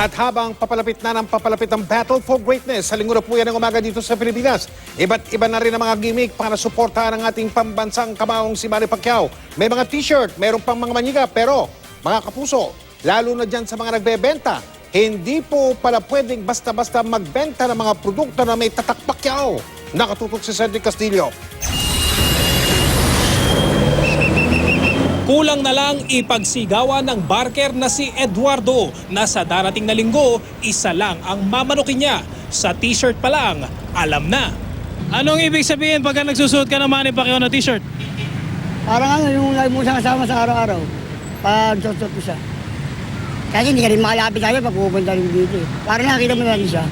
At habang papalapit na ng papalapit ang Battle for Greatness sa linggo na po yan ng umaga dito sa Pilipinas, iba't iba na rin ang mga gimmick para suportahan ang ating pambansang kamaong si Manny Pacquiao. May mga t-shirt, mayroon pang mga manyiga, pero mga kapuso, lalo na dyan sa mga nagbebenta, hindi po pala pwedeng basta-basta magbenta ng mga produkto na may tatak Pacquiao. Nakatutok si Cedric Castillo. Kulang na lang ipagsigawan ng barker na si Eduardo na sa darating na linggo, isa lang ang mamanukin niya. Sa t-shirt pa lang, alam na. Anong ibig sabihin pagka nagsusuot ka ng Manny Pacquiao na t-shirt? Parang yung lagi mo siyang kasama sa araw-araw. Pag suot ko siya. Kasi hindi ka rin makalapit sa'yo pag pupunta rin dito. Parang nakita mo na rin siya.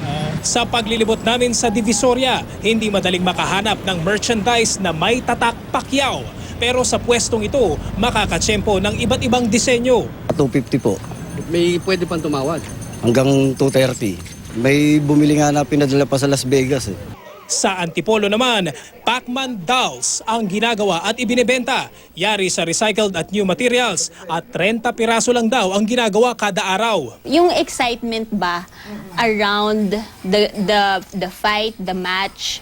Sa paglilibot namin sa Divisoria, hindi madaling makahanap ng merchandise na may tatak Pacquiao. Pero sa pwestong ito, makakatsyempo ng iba't ibang disenyo. 250 po. May pwede pang tumawad. Hanggang 230. May bumili nga na pinadala pa sa Las Vegas eh. Sa Antipolo naman, Pacman dolls ang ginagawa at ibinebenta. Yari sa recycled at new materials at 30 piraso lang daw ang ginagawa kada araw. Yung excitement ba around the fight, the match,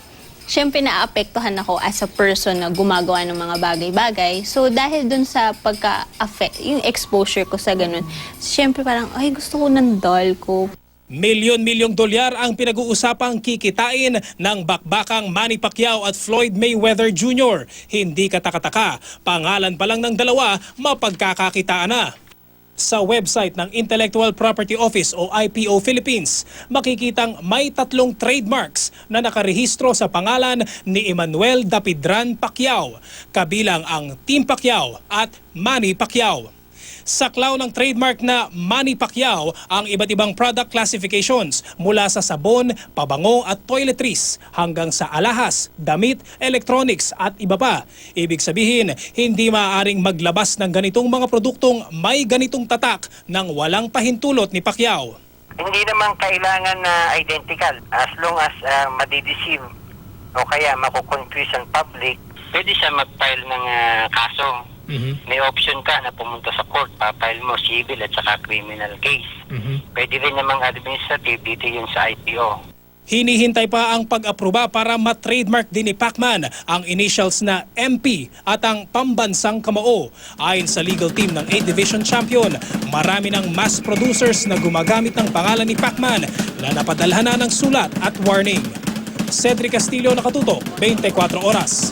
syempre naapektuhan ako as a person na gumagawa ng mga bagay-bagay. So dahil dun sa pagka-affect, yung exposure ko sa ganun, syempre parang, ay gusto ko ng doll ko. Milyon-milyong dolyar ang pinag-uusapang kikitain ng bakbakang Manny Pacquiao at Floyd Mayweather Jr. Hindi katakataka, pangalan pa lang ng dalawa, mapagkakakitaan na. Sa website ng Intellectual Property Office o IPO Philippines, makikitang may 3 trademarks na nakarehistro sa pangalan ni Emmanuel Dapidran Pacquiao, kabilang ang Team Pacquiao at Manny Pacquiao. Saklaw ng trademark na Manny Pacquiao ang iba't ibang product classifications mula sa sabon, pabango at toiletries hanggang sa alahas, damit, electronics at iba pa. Ibig sabihin, hindi maaaring maglabas ng ganitong mga produktong may ganitong tatak nang walang pahintulot ni Pacquiao. Hindi naman kailangan na identical as long as madideceive o kaya makukonfuse ang public, pwede siya mag-file ng kaso. May option ka na pumunta sa court, papile mo civil at saka criminal case. Pwede rin namang administrative, dito yun sa IPO. Hinihintay pa ang pag-aproba para ma-trademark din ni Pacman ang initials na MP at ang pambansang kamao. Ayon sa legal team ng 8th Division Champion, marami ng mass producers na gumagamit ng pangalan ni Pacman na napadalhan na ng sulat at warning. Cedric Castillo, Nakatutok, 24 Oras.